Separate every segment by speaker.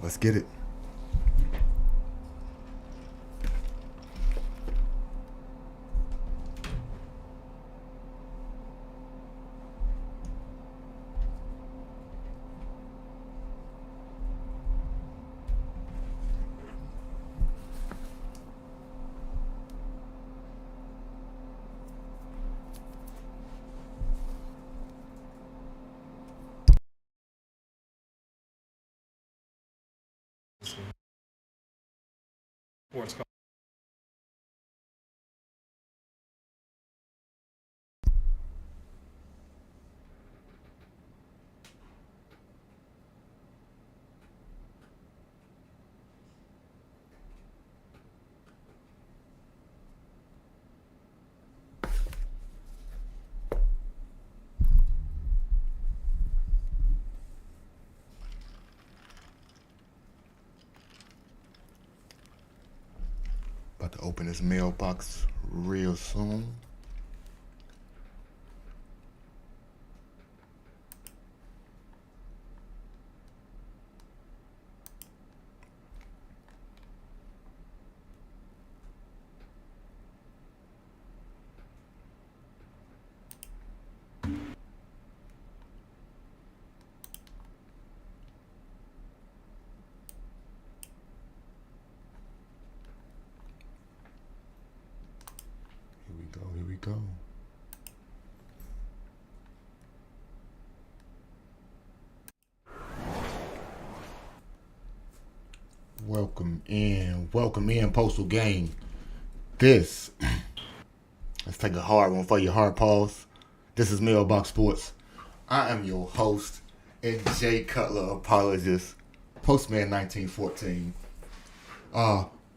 Speaker 1: Let's get it.
Speaker 2: Sports.
Speaker 1: About to open this mailbox real soon. Here we go. Welcome in, Postal Gang. Let's take a hard one for your hard pause. This is Mailbox Sports. I am your host, and Jay Cutler, apologist, Postman 1914.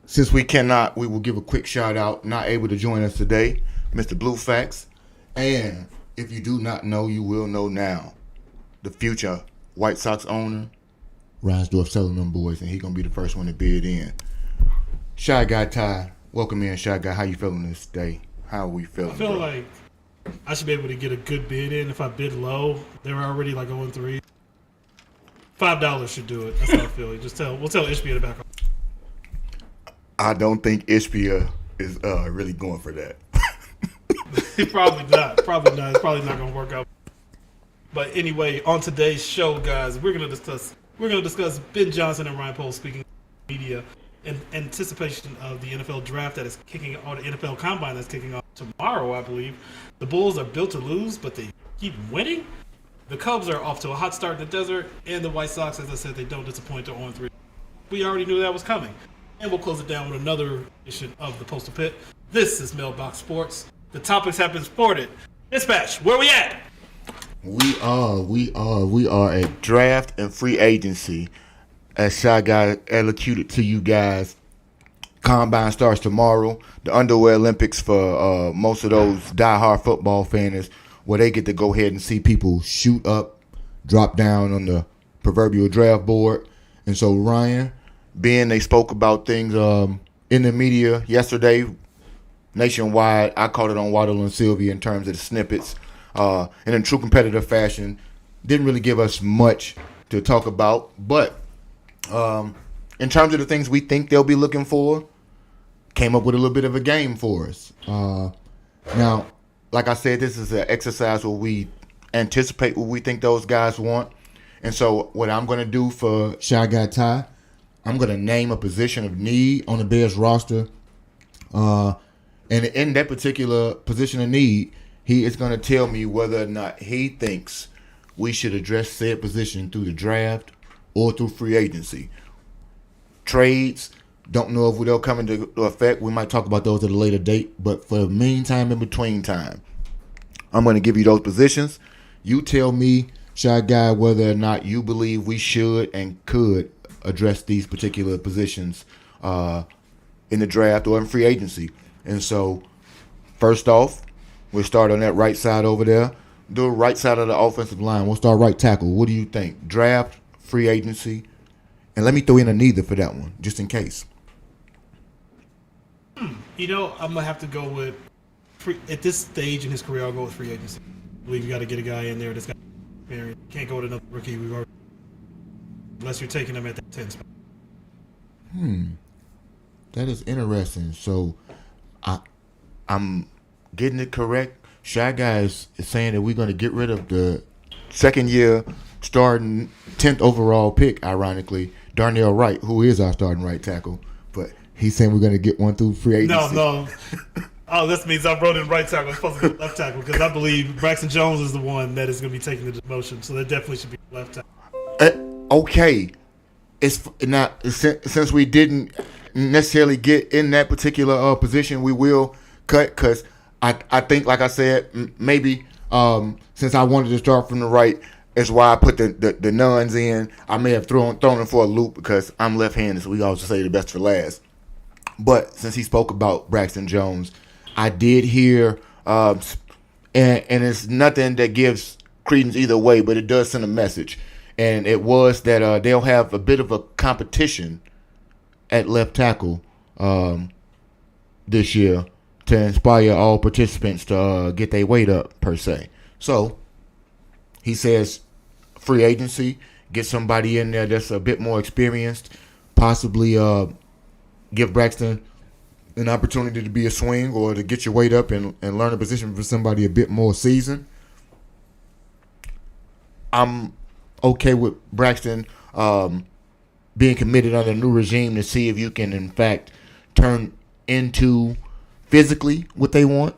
Speaker 1: Since we cannot, we will give a quick shout out. Not able to join us today, Mr. Bluefax. And if you do not know, you will know now. The future White Sox owner, Reinsdorf selling them boys, and he gonna be the first one to bid in. Shy Guy Ty, welcome in, Shy Guy. How you feeling this day? How are we feeling?
Speaker 2: I feel like I should be able to get a good bid in. If I bid low, they're already like 0-3. $5 should do it. That's how I feel. We'll tell Ishbia to back off.
Speaker 1: I don't think Ishbia is really going for that.
Speaker 2: Probably not. It's probably not going to work out. But anyway, on today's show, guys, we're going to discuss Ben Johnson and Ryan Poles speaking to media in anticipation of the NFL draft that is kicking off, the NFL combine that's kicking off tomorrow, I believe. The Bulls are built to lose, but they keep winning. The Cubs are off to a hot start in the desert, and the White Sox, as I said, they don't disappoint. They're 0-3. We already knew that was coming. And we'll close it down with another edition of the Postal Pit. This is Mailbox Sports. The topics have been sported. Dispatch, where we at?
Speaker 1: We are at draft and free agency. As Shy Guy elocuted to you guys, combine starts tomorrow. The underwear Olympics for most of those diehard football fans, where they get to go ahead and see people shoot up, drop down on the proverbial draft board. And so Ryan, Ben, they spoke about things in the media yesterday, nationwide. I caught it on Waddle and Sylvia in terms of the snippets. And in true competitive fashion, didn't really give us much to talk about. But in terms of the things we think they'll be looking for, came up with a little bit of a game for us. Now, like I said, this is an exercise where we anticipate what we think those guys want. And so what I'm going to do for Shy Guy Ty, I'm going to name a position of need on the Bears roster. And in that particular position of need, he is going to tell me whether or not he thinks we should address said position through the draft or through free agency. Trades, don't know if they'll come into effect. We might talk about those at a later date. But for the meantime, in between time, I'm going to give you those positions. You tell me, Shy Guy, whether or not you believe we should and could address these particular positions in the draft or in free agency. And so, first off, we'll start on that right side over there. The right side of the offensive line. We'll start right tackle. What do you think? Draft, free agency? And let me throw in a neither for that one, just in case.
Speaker 2: You know, I'm going to have to go with, at this stage in his career, I'll go with free agency. I believe you got to get a guy in there that's got experience. Can't go with another rookie. unless you're taking him at that 10 spot.
Speaker 1: That is interesting. So, I'm getting it correct. Shy Guy is saying that we're going to get rid of the second year starting 10th overall pick, ironically, Darnell Wright, who is our starting right tackle. But he's saying we're going to get one through free agency.
Speaker 2: No. Oh, this means I wrote in right tackle. It's supposed to be left tackle because I believe Braxton Jones is the one that is going to be taking the demotion. So that definitely should be left tackle.
Speaker 1: Okay. It's not, since we didn't necessarily get in that particular position, we will cut because I think, like I said, maybe since I wanted to start from the right, is why I put the nuns in. I may have thrown him for a loop because I'm left-handed, so we always say the best for last. But since he spoke about Braxton Jones, I did hear, and it's nothing that gives credence either way, but it does send a message. And it was that they'll have a bit of a competition at left tackle this year to inspire all participants to get their weight up, per se. So, he says free agency, get somebody in there that's a bit more experienced, possibly give Braxton an opportunity to be a swing or to get your weight up and learn a position for somebody a bit more seasoned. I'm okay with Braxton being committed under a new regime to see if you can, in fact, turn into physically what they want.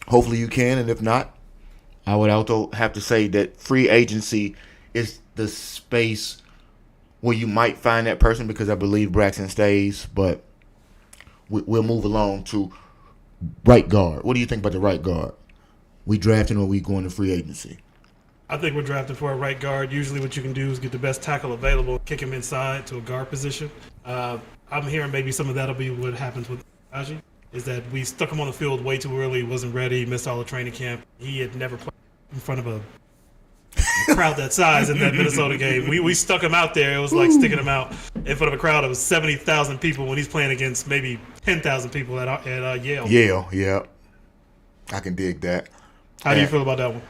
Speaker 1: Hopefully you can, and if not, I would also have to say that free agency is the space where you might find that person because I believe Braxton stays, but we'll move along to right guard. What do you think about the right guard? We drafting or we going to free agency?
Speaker 2: I think we're drafting for a right guard. Usually what you can do is get the best tackle available, kick him inside to a guard position. I'm hearing maybe some of that'll be what happens with Aji, is that we stuck him on the field way too early, wasn't ready, missed all the training camp. He had never played in front of a crowd that size in that Minnesota game. We stuck him out there. It was like sticking him out in front of a crowd of 70,000 people when he's playing against maybe 10,000 people at Yale.
Speaker 1: Yale, yeah. I can dig that.
Speaker 2: How do you feel about that one?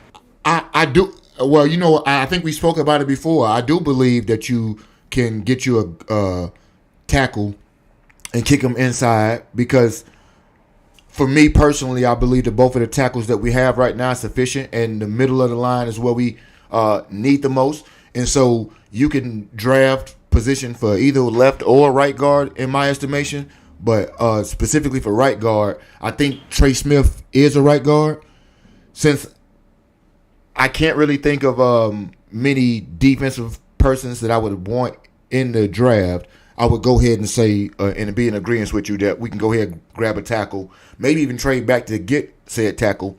Speaker 1: I do. Well, you know, I think we spoke about it before. I do believe that you can get you a tackle and kick him inside because for me personally, I believe that both of the tackles that we have right now are sufficient, and the middle of the line is where we need the most. And so you can draft position for either left or right guard, in my estimation. But specifically for right guard, I think Trey Smith is a right guard. Since I can't really think of many defensive persons that I would want in the draft, I would go ahead and say, and be in agreement with you, that we can go ahead and grab a tackle, maybe even trade back to get said tackle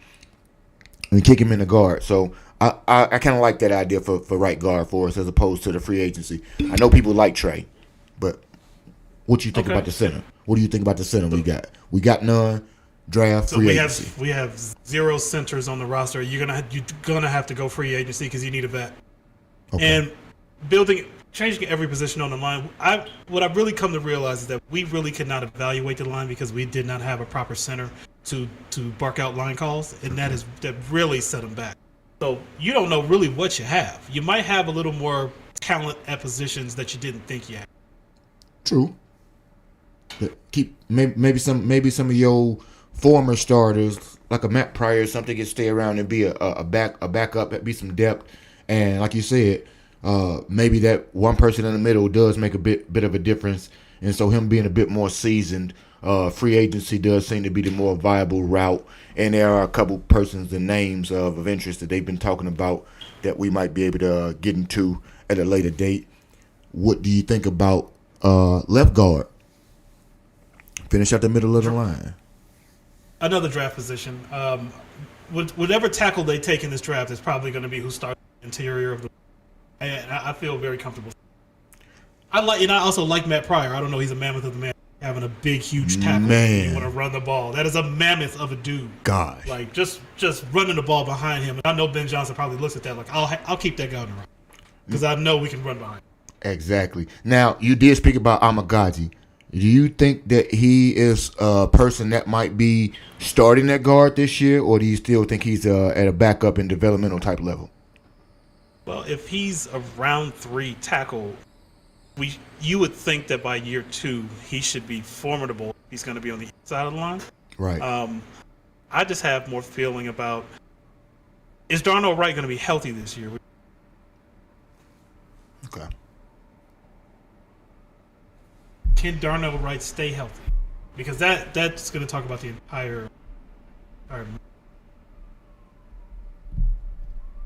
Speaker 1: and kick him in the guard. So I kind of like that idea for right guard for us as opposed to the free agency. I know people like Trey, but what you think about the center? What do you think about the center we got? We got none. Draft, free agency.
Speaker 2: We have 0 centers on the roster. You're gonna have to go free agency because you need a vet. Okay. And changing every position on the line. What I've really come to realize is that we really could not evaluate the line because we did not have a proper center to bark out line calls, and that really set them back. So you don't know really what you have. You might have a little more talent at positions that you didn't think you had.
Speaker 1: True. But maybe some of your former starters, like a Matt Pryor or something, can stay around and be a backup, be some depth. And like you said, maybe that one person in the middle does make a bit of a difference. And so him being a bit more seasoned, free agency does seem to be the more viable route. And there are a couple persons and names of interest that they've been talking about that we might be able to get into at a later date. What do you think about left guard? Finish out the middle of the line.
Speaker 2: Another draft position. Whatever tackle they take in this draft is probably going to be who starts the interior of the. And I feel very comfortable. I also like Matt Pryor. I don't know. He's a mammoth of the man. Having a big, huge tackle. Man. You want to run the ball. That is a mammoth of a dude.
Speaker 1: Gosh.
Speaker 2: Like just running the ball behind him. And I know Ben Johnson probably looks at that like I'll keep that guy on the run because I know we can run behind him.
Speaker 1: Exactly. Now you did speak about Amagaji. Do you think that he is a person that might be starting at guard this year, or do you still think he's at a backup and developmental type level?
Speaker 2: Well, if he's a round 3 tackle, you would think that by year 2 he should be formidable. He's going to be on the inside of the line.
Speaker 1: Right.
Speaker 2: I just have more feeling about, is Darnell Wright going to be healthy this year?
Speaker 1: Okay.
Speaker 2: Can Darnell Wright stay healthy? Because that's going to talk about the entire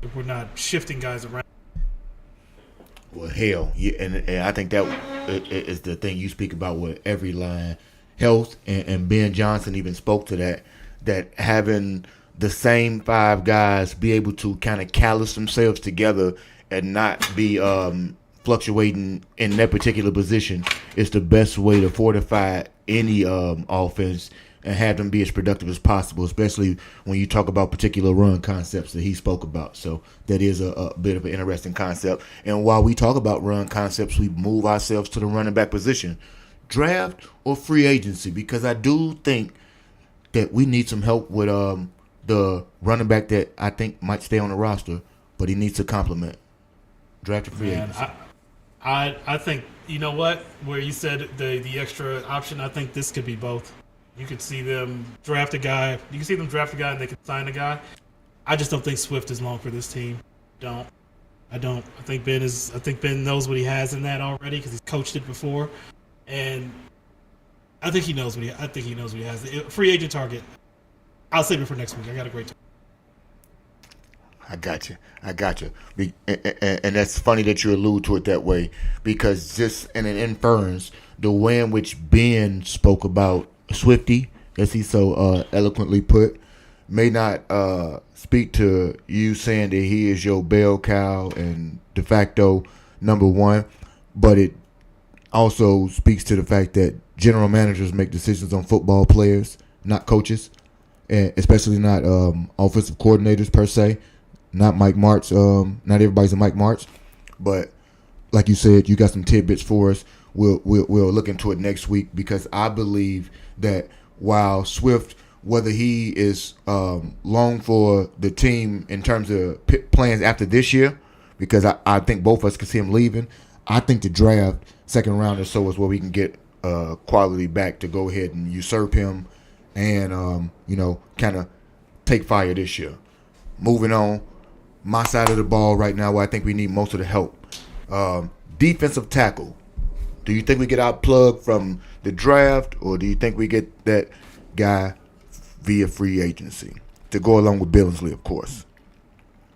Speaker 2: if we're not shifting guys around.
Speaker 1: Well, hell, yeah, and I think that is the thing you speak about with every line. Health, and Ben Johnson even spoke to that having the same 5 guys be able to kind of callus themselves together and not be fluctuating in that particular position is the best way to fortify any offense and have them be as productive as possible, especially when you talk about particular run concepts that he spoke about. So that is a bit of an interesting concept. And while we talk about run concepts, we move ourselves to the running back position. Draft or free agency? Because I do think that we need some help with the running back that I think might stay on the roster, but he needs to complement. Draft or free agency?
Speaker 2: I think, you know what, where you said the extra option, I think this could be both. You could see them draft a guy. You can see them draft a guy and they can sign a guy. I just don't think Swift is long for this team. I don't. I think Ben knows what he has in that already because he's coached it before, and I think he knows what he has. Free agent target. I'll save it for next week. I got a great time.
Speaker 1: I got you. And that's funny that you allude to it that way, because just in an inference, the way in which Ben spoke about Swifty, as he so eloquently put, may not speak to you saying that he is your bell cow and de facto number one, but it also speaks to the fact that general managers make decisions on football players, not coaches, and especially not offensive coordinators per se. Not Mike Martz. Not everybody's a Mike Martz, but like you said, you got some tidbits for us. We'll look into it next week, because I believe that while Swift, whether he is long for the team in terms of plans after this year, because I think both of us can see him leaving. I think the draft, second round or so, is where we can get quality back to go ahead and usurp him and kind of take fire this year. Moving on. My side of the ball right now, where I think we need most of the help. Defensive tackle. Do you think we get outplugged from the draft, or do you think we get that guy via free agency to go along with Billingsley, of course?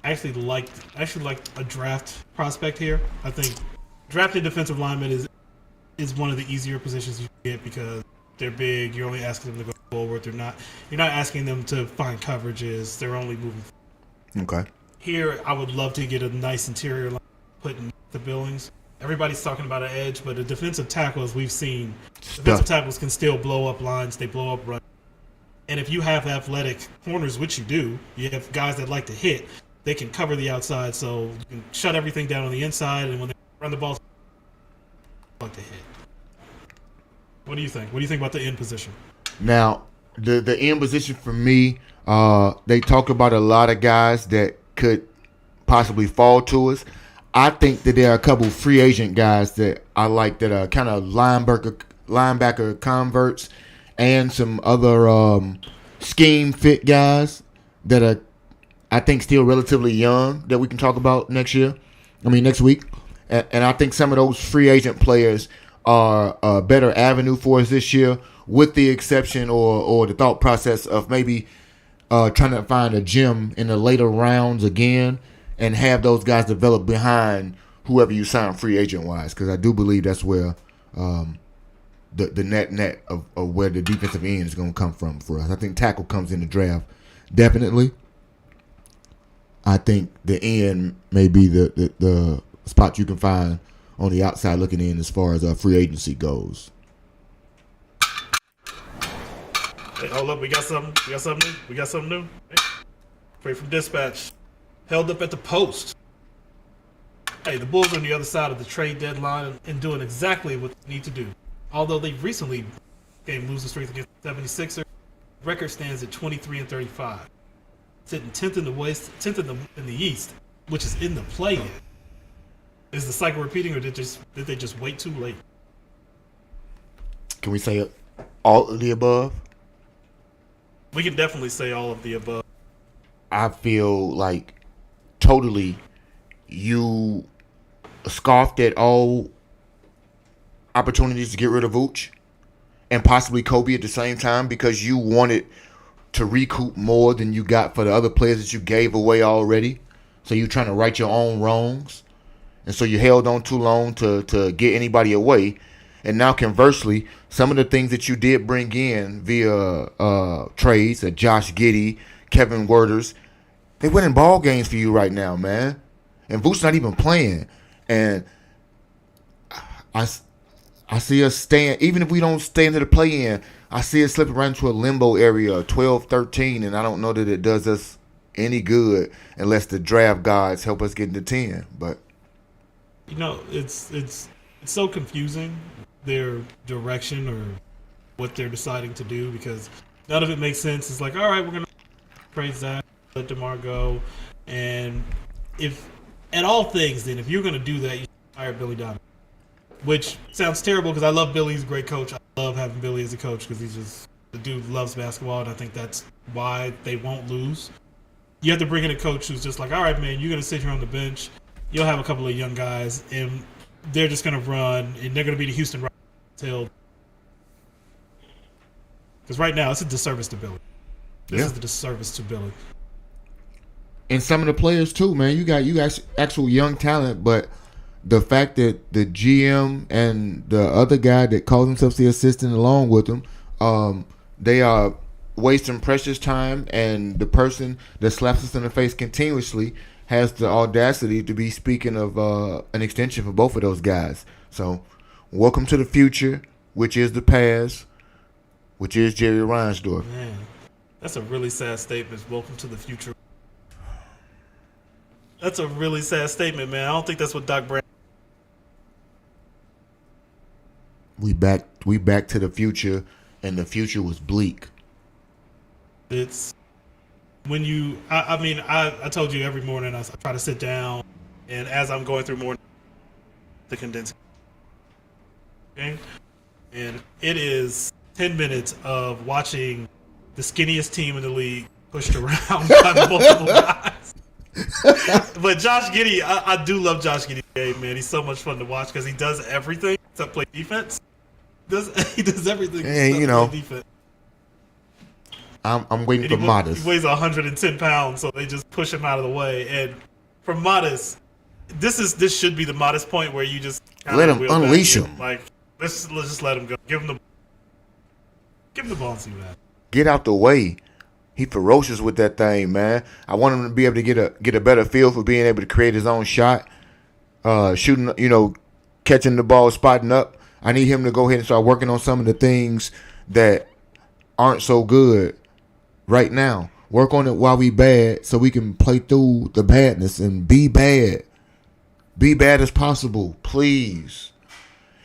Speaker 2: I actually like a draft prospect here. I think drafting defensive lineman is one of the easier positions you can get because they're big. You're only asking them to go forward. You're not asking them to find coverages. They're only moving forward.
Speaker 1: Okay.
Speaker 2: Here, I would love to get a nice interior line put in the Billings. Everybody's talking about an edge, but a defensive tackle, as we've seen, defensive tackles can still blow up lines. They blow up runs. And if you have athletic corners, which you do, you have guys that like to hit, they can cover the outside, so you can shut everything down on the inside, and when they run the ball, they like to hit. What do you think? What do you think about the end position?
Speaker 1: Now, the end position for me, they talk about a lot of guys that could possibly fall to us. I think that there are a couple free agent guys that I like that are kind of linebacker converts, and some other scheme fit guys that are, I think, still relatively young that we can talk about next week. And I think some of those free agent players are a better avenue for us this year, with the exception or the thought process of maybe trying to find a gem in the later rounds again and have those guys develop behind whoever you sign free agent-wise, because I do believe that's where the net of where the defensive end is going to come from for us. I think tackle comes in the draft, definitely. I think the end may be the spot you can find on the outside looking in as far as free agency goes.
Speaker 2: Hey, hold up, we got something new. Hey, straight from dispatch. Held up at the post. Hey, the Bulls are on the other side of the trade deadline and doing exactly what they need to do. Although they recently gained losing streak against the 76ers, the record stands at 23-35. Sitting 10th in the West, 10th in the East, which is in the play-in. Is the cycle repeating, or did they just wait too late?
Speaker 1: Can we say all of the above?
Speaker 2: We can definitely say all of the above.
Speaker 1: I feel like totally you scoffed at all opportunities to get rid of Vooch and possibly Kobe at the same time because you wanted to recoup more than you got for the other players that you gave away already. So you're trying to right your own wrongs. And so you held on too long to get anybody away. And now conversely, some of the things that you did bring in via trades, Josh Giddey, Kevin Werters, they winning ball games for you right now, man. And Vooch's not even playing. And I see us staying, even if we don't stay into the play-in, I see us slipping right into a limbo area, 12-13, and I don't know that it does us any good unless the draft gods help us get into 10. But
Speaker 2: it's so confusing, their direction or what they're deciding to do, because none of it makes sense. It's like, all right, we're gonna trade Zach, let DeMar go, and if at all things, then if you're gonna do that, you should hire Billy Donovan. Which sounds terrible because I love Billy. He's a great coach. I love having Billy as a coach because the dude loves basketball, and I think that's why they won't lose. You have to bring in a coach who's just like, all right, man, you're going to sit here on the bench. You'll have a couple of young guys, and they're just going to run, and they're going to be the Houston Rockets until. Because right now, it's a disservice to Billy. This is the disservice to Billy.
Speaker 1: And some of the players, too, man. You got actual young talent, but the fact that the GM and the other guy that calls himself the assistant along with him, they are wasting precious time, and the person that slaps us in the face continuously has the audacity to be speaking of an extension for both of those guys. So, welcome to the future, which is the past, which is Jerry Reinsdorf.
Speaker 2: Man, that's a really sad statement. Welcome to the future. That's a really sad statement, man. I don't think that's what Doc Brown.
Speaker 1: We back to the future, and the future was bleak.
Speaker 2: It's when you. I told you every morning I try to sit down, and as I'm going through more, the condensed. Okay, and it is 10 minutes of watching the skinniest team in the league pushed around by multiple guys. But Josh Giddey, I do love Josh Giddey's game, man. He's so much fun to watch because he does everything except play defense. He does everything except play defense.
Speaker 1: I'm waiting for Modest.
Speaker 2: He weighs 110 pounds, so they just push him out of the way. And for Modest, this should be the Modest point where you just
Speaker 1: let him unleash him.
Speaker 2: Like let's just let him go. Give him the ball and see what happens.
Speaker 1: Get out the way. He ferocious with that thing, man. I want him to be able to get a better feel for being able to create his own shot, shooting, catching the ball, spotting up. I need him to go ahead and start working on some of the things that aren't so good right now. Work on it while we bad so we can play through the badness and be bad. Be bad as possible, please.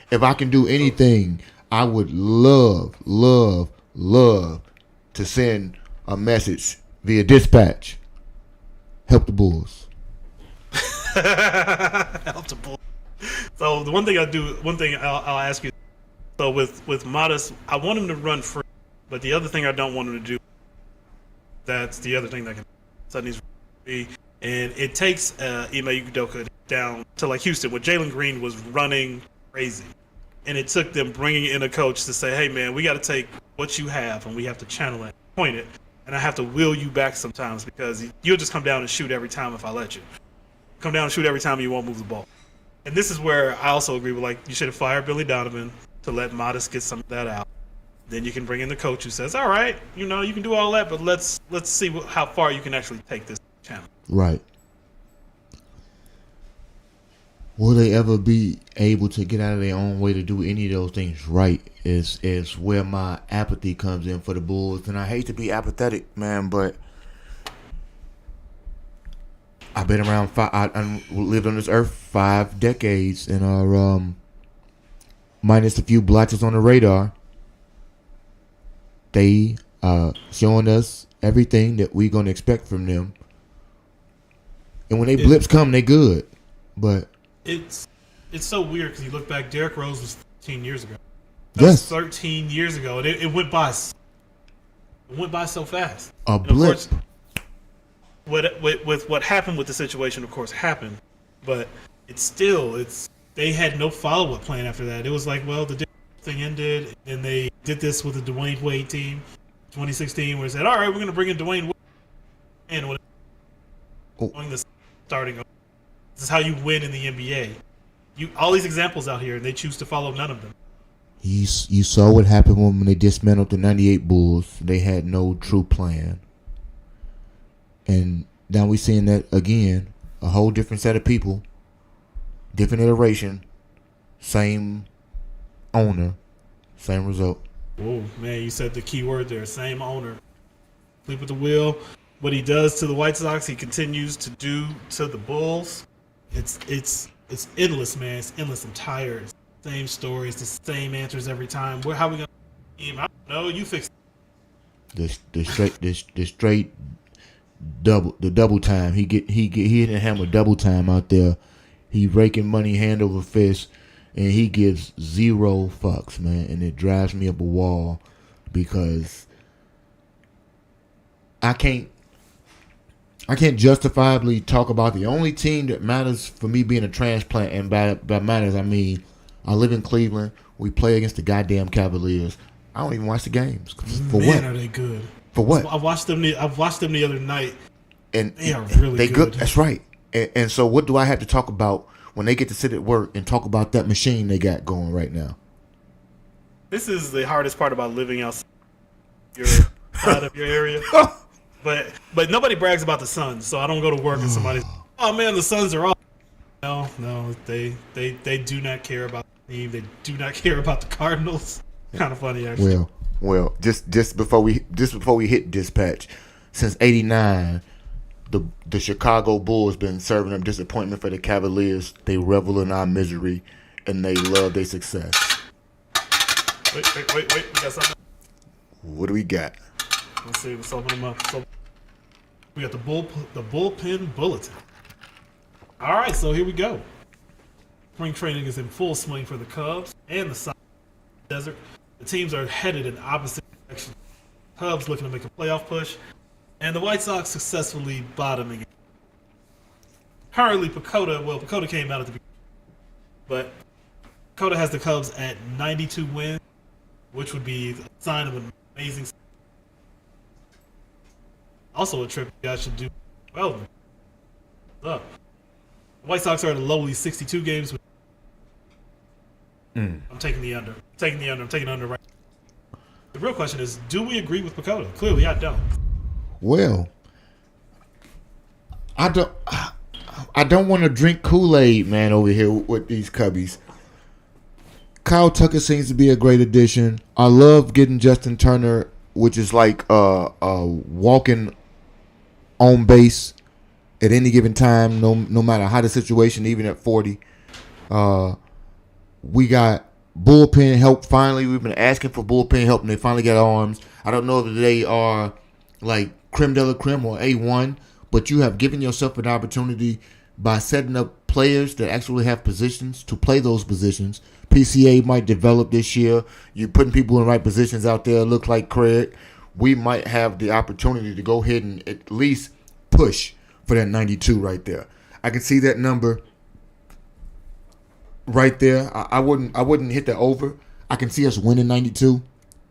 Speaker 1: If I can do anything, I would love to send a message via dispatch. Help the Bulls.
Speaker 2: Help the Bulls. So the one thing I'll ask you. So with Modest, I want him to run free, but the other thing I don't want him to do. That's the other thing that can suddenly be, and it takes Ime Udoka down to like Houston, where Jalen Green was running crazy, and it took them bringing in a coach to say, "Hey man, we got to take what you have and we have to channel it, point it." And I have to will you back sometimes because you'll just come down and shoot every time if I let you. Come down and shoot every time and you won't move the ball. And this is where I also agree with, you should have fired Billy Donovan to let Modest get some of that out. Then you can bring in the coach who says, all right, you can do all that, but let's see how far you can actually take this channel.
Speaker 1: Right. Will they ever be able to get out of their own way to do any of those things right is where my apathy comes in for the Bulls. And I hate to be apathetic, man, but I've been around I lived on this earth 5 decades and are minus a few blotches on the radar. They showing us everything that we're going to expect from them. And when they blips come, they good. But
Speaker 2: it's so weird because you look back. Derrick Rose was 13 years ago. That was 13 years ago, and it went by. It went by so fast.
Speaker 1: A blip.
Speaker 2: Of course, with what happened with the situation, of course, happened, but they had no follow up plan after that. It was like, well, the thing ended, and they did this with the Dwayne Wade team, 2016, where they said, all right, we're going to bring in Dwayne Wade, and when the starting. This is how you win in the NBA. All these examples out here, and they choose to follow none of them.
Speaker 1: You saw what happened when they dismantled the 98 Bulls. They had no true plan. And now we're seeing that again. A whole different set of people. Different iteration. Same owner. Same result.
Speaker 2: Oh, man, you said the key word there. Same owner. Sleep with the wheel. What he does to the White Sox, he continues to do to the Bulls. It's endless, man. It's endless. I'm tired. It's the same stories, the same answers every time. How we gonna team? I don't know. You fix
Speaker 1: the straight double time. He didn't hammer double time out there. He raking money hand over fist, and he gives zero fucks, man. And it drives me up a wall because I can't justifiably talk about the only team that matters for me being a transplant, and by matters I mean I live in Cleveland. We play against the goddamn Cavaliers. I don't even watch the games. For
Speaker 2: man,
Speaker 1: what?
Speaker 2: Are they good?
Speaker 1: For what?
Speaker 2: I watched them the other night,
Speaker 1: and
Speaker 2: they are really good.
Speaker 1: That's right. And so what do I have to talk about when they get to sit at work and talk about that machine they got going right now?
Speaker 2: This is the hardest part about living outside of your area. But nobody brags about the Suns, so I don't go to work and somebody's, oh man, the Suns are off. No, they do not care about the team. They do not care about the Cardinals. Kind of funny, actually.
Speaker 1: Well, just before we hit dispatch, since '89, the Chicago Bulls been serving up disappointment for the Cavaliers. They revel in our misery, and they love their success.
Speaker 2: Wait, we got something.
Speaker 1: What do we got?
Speaker 2: Let's see. Let's open them up. So we got the bullpen bulletin. All right, so here we go. Spring training is in full swing for the Cubs and the Sox Desert. The teams are headed in opposite directions. Cubs looking to make a playoff push, and the White Sox successfully bottoming. Currently, Pacoda came out at the beginning, but Pacoda has the Cubs at 92 wins, which would be a sign of an amazing. Also a trip you guys should do well. The White Sox are at a lowly 62 games. I'm taking the under. I'm taking under right now. The real question is, do we agree with Pacoda? Clearly, I don't.
Speaker 1: Well, I don't want to drink Kool-Aid, man, over here with these Cubbies. Kyle Tucker seems to be a great addition. I love getting Justin Turner, which is like walking on base at any given time, no matter how the situation, even at 40. We got bullpen help finally. We've been asking for bullpen help, and they finally got arms. I don't know if they are like creme de la creme or A1, but you have given yourself an opportunity by setting up players that actually have positions to play those positions. PCA might develop this year. You're putting people in the right positions out there. Look like Craig. We might have the opportunity to go ahead and at least push for that 92 right there. I can see that number right there. I wouldn't hit the over. I can see us winning 92.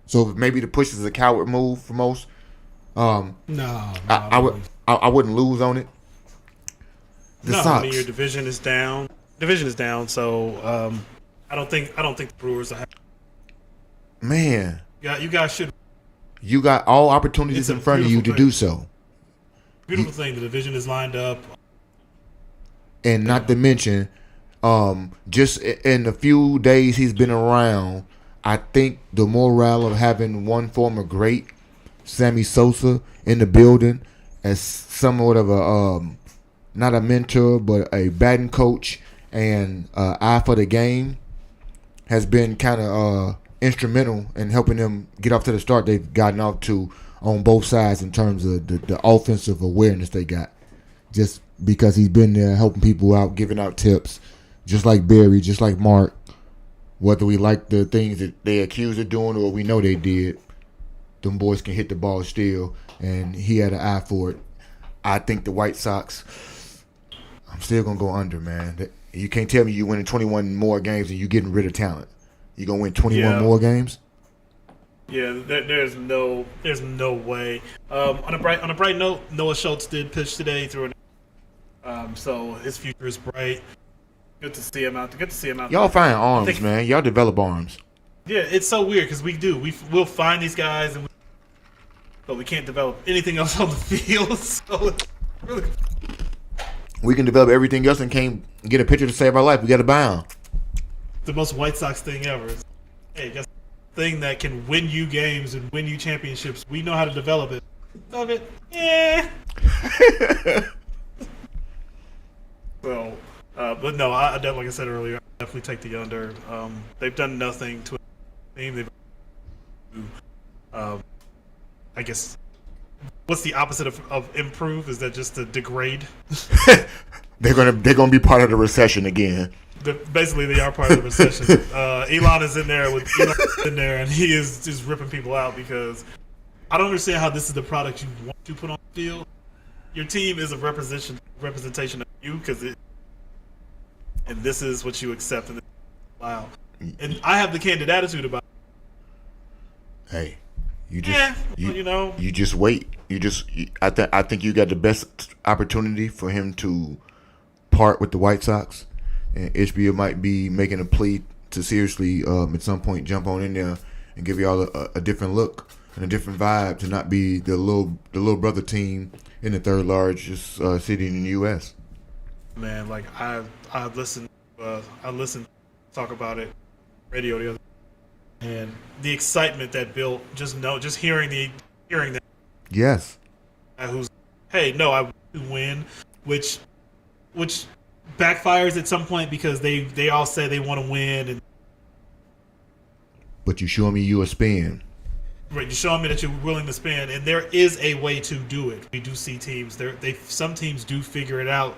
Speaker 1: So maybe the push is a coward move for most. I wouldn't lose on it.
Speaker 2: Sox. I mean, your division is down. So I don't think the Brewers are.
Speaker 1: Man,
Speaker 2: you guys should.
Speaker 1: You got all opportunities in front of you to do so.
Speaker 2: Beautiful thing. The division is lined up.
Speaker 1: And not to mention, just in the few days he's been around, I think the morale of having one former great, Sammy Sosa, in the building as somewhat of a, not a mentor, but a batting coach and eye for the game has been kind of instrumental in helping them get off to the start they've gotten off to on both sides in terms of the offensive awareness they got. Just because he's been there helping people out, giving out tips, just like Barry, just like Mark, whether we like the things that they accuse of doing or we know they did, them boys can hit the ball still, and he had an eye for it. I think the White Sox, I'm still going to go under, man. You can't tell me you're winning 21 more games and you're getting rid of talent. You're going to win 21 more games?
Speaker 2: Yeah, there's no way. On a bright note, Noah Schultz did pitch today through so his future is bright. Good to see him out.
Speaker 1: Y'all find arms, man. Y'all develop arms.
Speaker 2: Yeah, it's so weird because we'll find these guys, but we can't develop anything else on the field. So really,
Speaker 1: we can develop everything else and can't get a pitcher to save our life. We got to buy him.
Speaker 2: The most White Sox thing ever. Hey, guess thing that can win you games and win you championships. We know how to develop it. Love it. Yeah. So, but no, I like I said earlier, I definitely take the under. They've done nothing to a team. I guess what's the opposite of improve? Is that just to degrade?
Speaker 1: They're gonna be part of the recession again.
Speaker 2: Basically, they are part of the recession. Elon is in there, and he is just ripping people out because I don't understand how this is the product you want to put on the field. Your team is a representation of you, and this is what you accept. And wow, and I have the candid attitude about it.
Speaker 1: Hey, you just wait. I think you got the best opportunity for him to part with the White Sox. And HBO might be making a plea to seriously, at some point, jump on in there and give y'all a different look and a different vibe to not be the little brother team in the third largest city in the U.S.
Speaker 2: Man, like I listened talk about it radio the other day, and the excitement that built just hearing that.
Speaker 1: Yes.
Speaker 2: Who's hey no I want to win, which backfires at some point because they all say they want to win,
Speaker 1: but you showing me you a spin.
Speaker 2: Right, you're showing me that you're willing to spend, and there is a way to do it. We do see teams some teams do figure it out.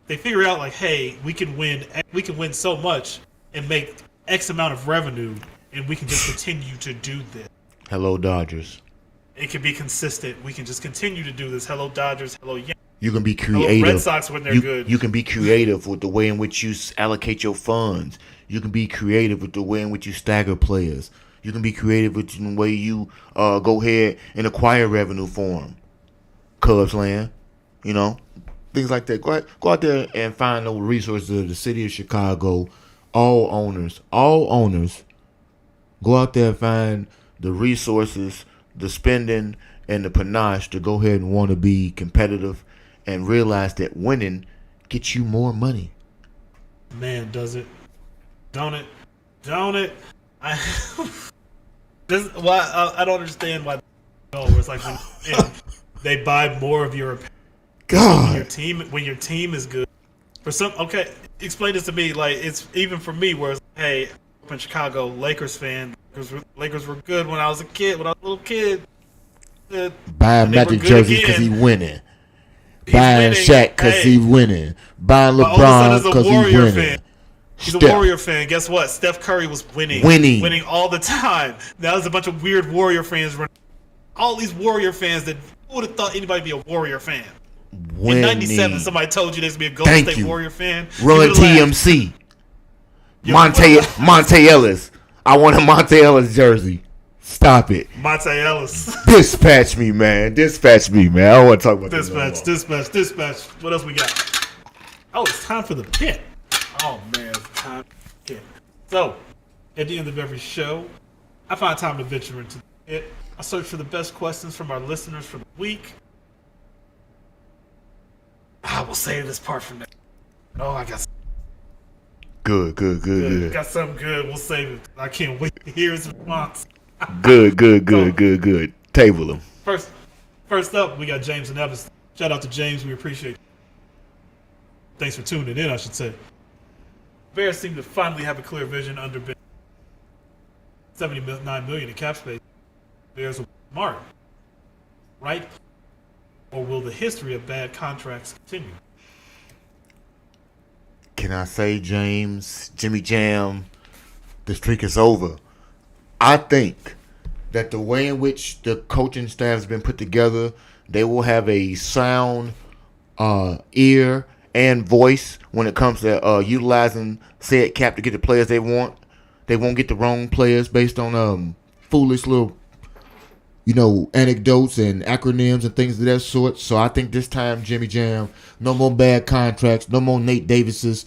Speaker 2: They figure out like, hey, we can win so much and make X amount of revenue, and we can just continue to do this.
Speaker 1: Hello, Dodgers.
Speaker 2: It can be consistent. We can just continue to do this. Hello, Dodgers. Hello, Yankees.
Speaker 1: You can be creative.
Speaker 2: Hello, Red Sox when they're good.
Speaker 1: You can be creative with the way in which you allocate your funds. You can be creative with the way in which you stagger players. You can be creative with the way you go ahead and acquire revenue for them. Cubs land, things like that. Go out there and find the resources of the city of Chicago. All owners, go out there and find the resources, the spending, and the panache to go ahead and want to be competitive and realize that winning gets you more money.
Speaker 2: Man, does it? Don't it? I don't understand why. It's like when they buy more of your.
Speaker 1: God.
Speaker 2: When your team is good. Explain this to me. Like it's even for me, where it's hey, I'm in Chicago, Lakers fan. Lakers were good when I was a kid. When I was a little kid.
Speaker 1: Buying Magic jerseys because he winning. Buying Shaq because he's winning. Buying LeBron because he's winning.
Speaker 2: Fan. He's a Warrior fan. Guess what? Steph Curry was winning all the time. Now there's a bunch of weird Warrior fans running. All these Warrior fans that who would have thought anybody be a Warrior fan?
Speaker 1: Winning.
Speaker 2: In '97, somebody told you there's be a Golden State Warrior fan.
Speaker 1: Run TMC. Monte Ellis. I want a Monte Ellis jersey. Stop it.
Speaker 2: Monte Ellis.
Speaker 1: Dispatch me, man. I don't want to talk about this.
Speaker 2: Dispatch. What else we got? Oh, it's time for the pit. Oh, man. It's time for the pit. So, at the end of every show, I find time to venture into the pit. I search for the best questions from our listeners for the week. I will save this part for next. Oh, I got something.
Speaker 1: Good.
Speaker 2: Got something good. We'll save it. I can't wait to hear his response.
Speaker 1: Good. Table him.
Speaker 2: First up, we got James and Evanston. Shout out to James. We appreciate it. Thanks for tuning in, I should say. Bears seem to finally have a clear vision under $79 million in cap space. Bears will be smart, right? Or will the history of bad contracts continue?
Speaker 1: can I say, James, Jimmy Jam, the streak is over. I think that the way in which the coaching staff has been put together, they will have a sound ear and voice when it comes to utilizing said cap to get the players they want. They won't get the wrong players based on foolish little, anecdotes and acronyms and things of that sort. So I think this time, Jimmy Jam, no more bad contracts, no more Nate Davises.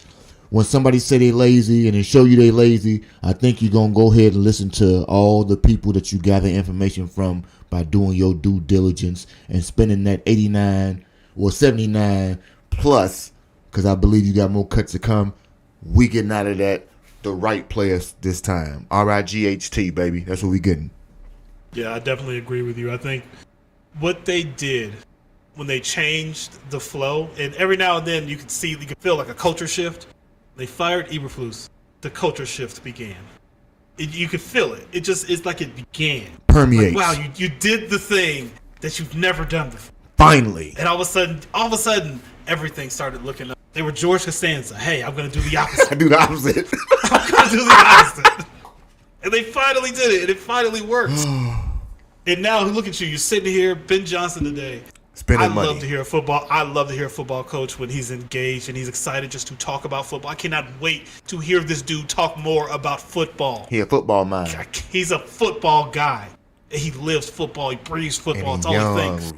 Speaker 1: When somebody say they lazy and they show you they lazy, I think you're going to go ahead and listen to all the people that you gather information from by doing your due diligence and spending that 89 or 79 plus, because I believe you got more cuts to come. We getting out of that the right players this time. RIGHT, baby. That's what we getting.
Speaker 2: Yeah, I definitely agree with you. I think what they did when they changed the flow, and every now and then you could feel like a culture shift. They fired Eberflus. The culture shift began. You could feel it. It's like it began.
Speaker 1: Permeates.
Speaker 2: Like, wow, you did the thing that you've never done before.
Speaker 1: Finally.
Speaker 2: And all of a sudden, everything started looking up. They were George Costanza. Hey, I'm going to do the opposite.
Speaker 1: I do the opposite.
Speaker 2: I'm going to do the opposite. And they finally did it, and it finally worked. And now look at you. You're sitting here, Ben Johnson today.
Speaker 1: Spending money.
Speaker 2: I love to hear a football coach when he's engaged and he's excited just to talk about football. I cannot wait to hear this dude talk more about football.
Speaker 1: He a football mind.
Speaker 2: He's a football guy. He lives football. He breathes football. It's all he thinks.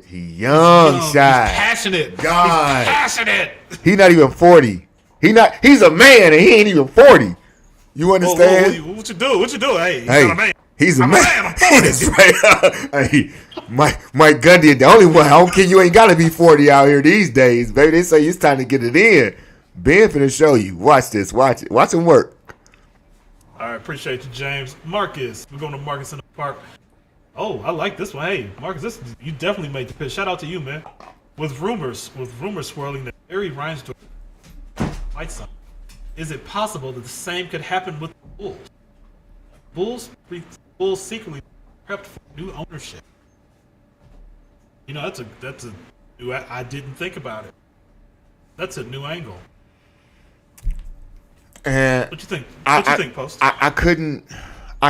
Speaker 1: He's young, shy.
Speaker 2: He's passionate.
Speaker 1: God.
Speaker 2: He's passionate.
Speaker 1: He's not even 40. He's a man and he ain't even 40. You understand?
Speaker 2: Whoa, what you do? What you do? Hey, he's not a man.
Speaker 1: He's a man.
Speaker 2: I'm 40.
Speaker 1: That's right. Hey, Mike Gundy, the only one. I don't care. You ain't got to be 40 out here these days, baby. They say it's time to get it in. Ben finna show you. Watch this. Watch it. Watch him work.
Speaker 2: All right, appreciate you, James. Marcus, we're going to Marcus in the Park. Oh, I like this one. Hey, Marcus, you definitely made the pitch. Shout out to you, man. With rumors swirling that Barry Reinsdorf might sign, is it possible that the same could happen with the Bulls? Bulls secretly prepped for new ownership. That's a new. I didn't think about it. That's a new angle. What you think? What you think, Post?
Speaker 1: I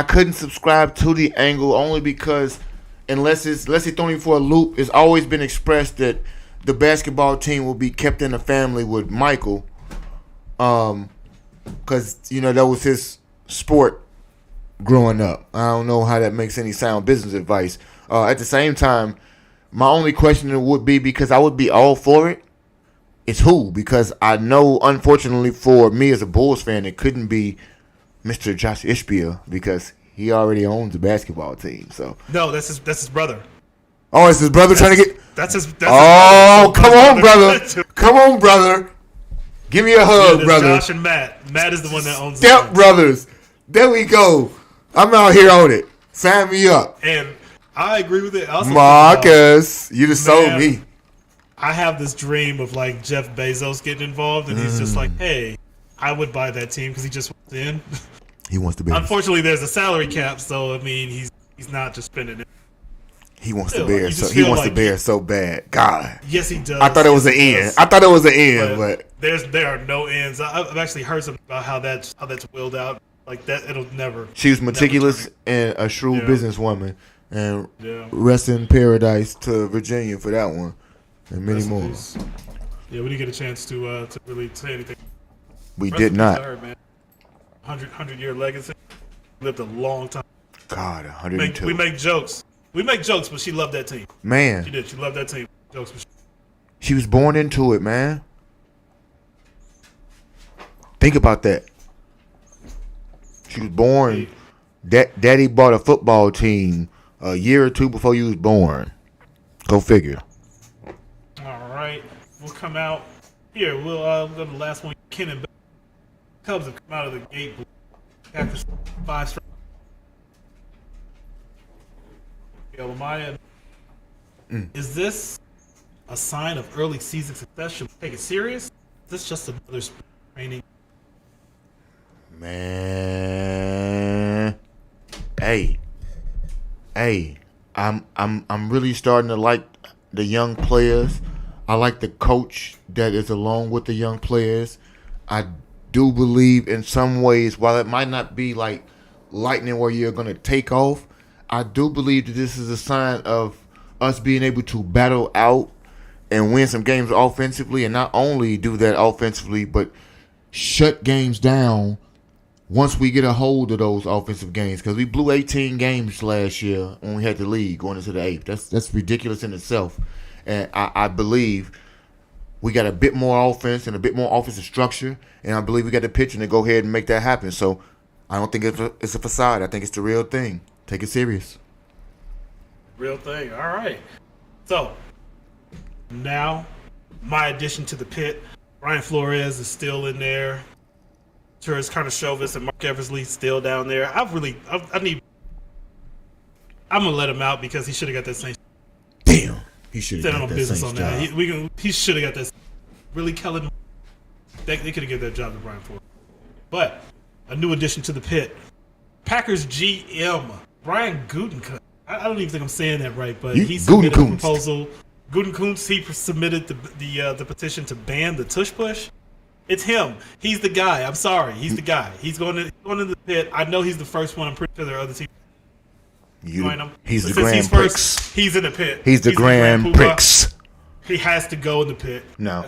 Speaker 1: couldn't subscribe to the angle only because unless it's throwing you for a loop, it's always been expressed that the basketball team will be kept in the family with Michael, because that was his sport growing up. I don't know how that makes any sound business advice. At the same time, my only question would be, because I would be all for it, is who? Because I know, unfortunately for me as a Bulls fan, it couldn't be Mr. Josh Ishbia because he already owns the basketball team. So
Speaker 2: no, that's his brother.
Speaker 1: Oh, it's his brother trying to get.
Speaker 2: That's his.
Speaker 1: Come on, brother. Come on, brother. Give me a hug, brother.
Speaker 2: Josh and Matt. Matt is the one that owns.
Speaker 1: Step brothers. There we go. I'm out here on it. Sign me up.
Speaker 2: And I agree with it.
Speaker 1: Marcus, you just sold me.
Speaker 2: I have this dream of like Jeff Bezos getting involved, and he's just like, "Hey, I would buy that team," because he just wants in.
Speaker 1: He wants to be.
Speaker 2: Unfortunately, there's a salary cap, so I mean, he's not just spending it.
Speaker 1: He wants to bear to bear so bad. God.
Speaker 2: Yes, he does.
Speaker 1: I thought it was an end. But
Speaker 2: there are no ends. I've actually heard something about how that's willed out. Like that, it'll never.
Speaker 1: She was meticulous and a shrewd businesswoman, and rest in paradise to Virginia for that one, and many more.
Speaker 2: Yeah, we didn't get a chance to really say anything.
Speaker 1: We did not.
Speaker 2: Her, man. 100-year legacy. Lived a long time.
Speaker 1: God, 102.
Speaker 2: We make jokes. We make jokes, but she loved that team.
Speaker 1: Man.
Speaker 2: She did. She loved that team. Jokes. But
Speaker 1: she was born into it, man. Think about that. She was born. Daddy bought a football team a year or two before you was born. Go figure.
Speaker 2: All right. We'll come out here. We'll go to the last one. Ken and Cubs have come out of the gate after 5 straight. Lamaya, is this a sign of early season success? Should we take it serious? Is this just another spring training?
Speaker 1: Man, hey, I'm really starting to like the young players. I like the coach that is along with the young players. I do believe in some ways, while it might not be like lightning where you're going to take off, I do believe that this is a sign of us being able to battle out and win some games offensively, and not only do that offensively, but shut games down once we get a hold of those offensive games. Because we blew 18 games last year when we had the lead going into the 8th. That's ridiculous in itself. And I believe we got a bit more offense and a bit more offensive structure, and I believe we got the pitching to go ahead and make that happen. So I don't think it's a facade. I think it's the real thing. Take it serious.
Speaker 2: Real thing. All right. So now my addition to the pit. Brian Flores is still in there. Terrence Karnisovas and Mark Eversley still down there. I'm gonna let him out because he should have got that same.
Speaker 1: Damn, he should have got
Speaker 2: on
Speaker 1: that
Speaker 2: business
Speaker 1: same
Speaker 2: on
Speaker 1: job.
Speaker 2: that. He should have got that. Really, Kellen. They could have given that job to Brian Flores. But a new addition to the pit. Packers GM Brian Gutekunst. I don't even think I'm saying that right, but he submitted a proposal. Gutekunst, he submitted the petition to ban the tush push. It's him. He's the guy. I'm sorry. He's the guy. He's going to the pit. I know he's the first one. I'm pretty sure there are other teams join him.
Speaker 1: He's
Speaker 2: but
Speaker 1: the Grand
Speaker 2: he's
Speaker 1: Prix.
Speaker 2: First, he's in the pit.
Speaker 1: He's the Grand Prix.
Speaker 2: He has to go in the pit.
Speaker 1: No.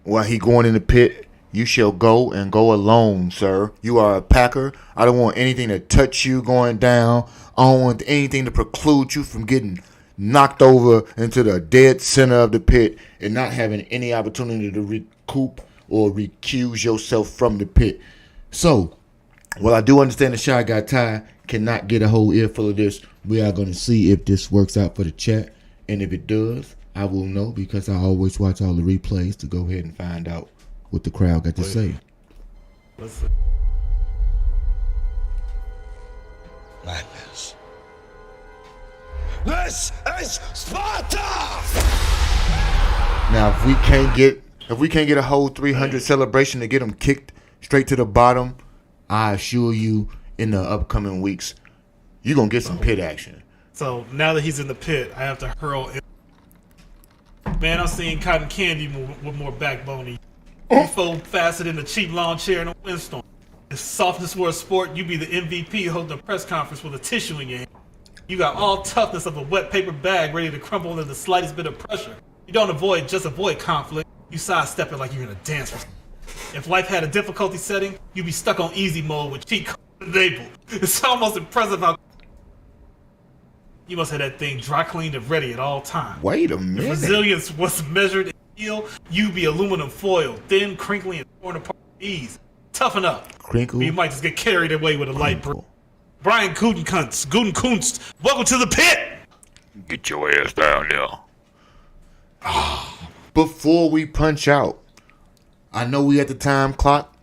Speaker 1: While he going in the pit, you shall go and go alone, sir. You are a Packer. I don't want anything to touch you going down. I don't want anything to preclude you from getting knocked over into the dead center of the pit and not having any opportunity to recoup or recuse yourself from the pit. So, while I do understand the Shy Guy Ty cannot get a whole earful of this, we are going to see if this works out for the chat. And if it does, I will know because I always watch all the replays to go ahead and find out what the crowd got to say.
Speaker 2: Let's see.
Speaker 3: Madness. This is Sparta!
Speaker 1: Now, if we can't get a whole 300 celebration to get them kicked straight to the bottom, I assure you, in the upcoming weeks, you're going to get some pit action.
Speaker 2: So now that he's in the pit, I have to hurl in. Man, I'm seeing Cotton Candy with more backbone. You fold faster than a cheap lawn chair in a windstorm. If softness were a sport, you'd be the MVP holding a press conference with a tissue in your hand. You got all toughness of a wet paper bag ready to crumble under the slightest bit of pressure. You don't avoid conflict. You sidestep it like you're in a dance. If life had a difficulty setting, you'd be stuck on easy mode with cheat code enabled. It's almost impressive how you must have that thing dry cleaned and ready at all times.
Speaker 1: Wait a minute.
Speaker 2: If resilience was measured in steel, you'd be aluminum foil, thin, crinkly, and torn apart with ease. Toughen up.
Speaker 1: Crinkle.
Speaker 2: Or you might just get carried away with a light breeze. Brian Gutekunst, welcome to the pit.
Speaker 1: Get your ass down there. Before we punch out, I know we at the time clock,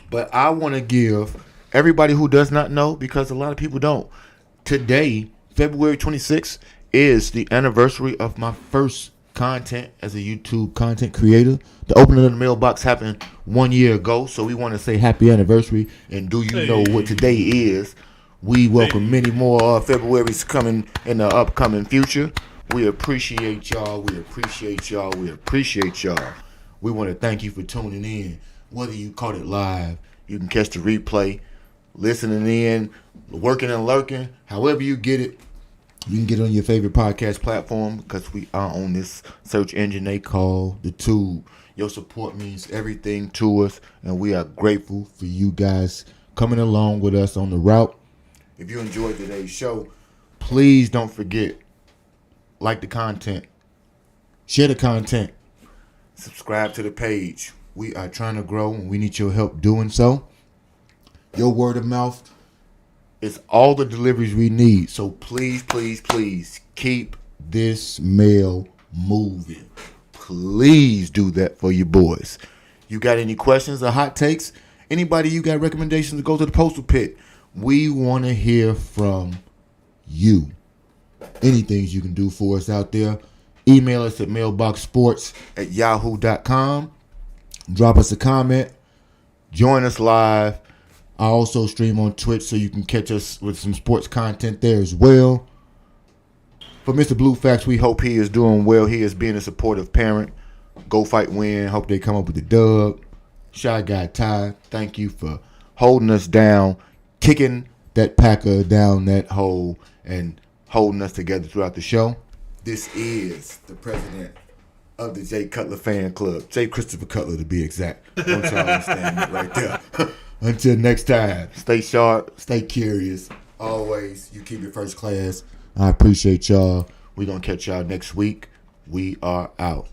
Speaker 1: but I want to give everybody who does not know, because a lot of people don't. Today, February 26th, is the anniversary of my first content as a YouTube content creator. The opening of the mailbox happened 1 year ago, so we want to say happy anniversary. And do you know what today is? We welcome many more Februaries coming in the upcoming future. We appreciate y'all. We appreciate y'all. We appreciate y'all. We want to thank you for tuning in. Whether you caught it live, you can catch the replay, listening in, working and lurking, however you get it. You can get it on your favorite podcast platform because we are on this search engine they call the Tube. Your support means everything to us, and we are grateful for you guys coming along with us on the route. If you enjoyed today's show, please don't forget, like the content, share the content, subscribe to the page. We are trying to grow, and we need your help doing so. Your word of mouth is all the deliveries we need. So please, please, please keep this mail moving. Please do that for your boys. You got any questions or hot takes? Anybody you got recommendations to go to the postal pit? We want to hear from you. Anything you can do for us out there. Email us at mailboxsports@yahoo.com. Drop us a comment. Join us live. I also stream on Twitch, so you can catch us with some sports content there as well. For Mr. Blue Facts, we hope he is doing well. He is being a supportive parent. Go fight, win. Hope they come up with the dub. Shy Guy Ty, thank you for holding us down, kicking that Packer down that hole, and holding us together throughout the show. This is the president of the Jay Cutler fan club, Jay Christopher Cutler to be exact. Don't y'all understand that right there. Until next time, stay sharp, stay curious. Always, you keep it first class. I appreciate y'all. We're going to catch y'all next week. We are out.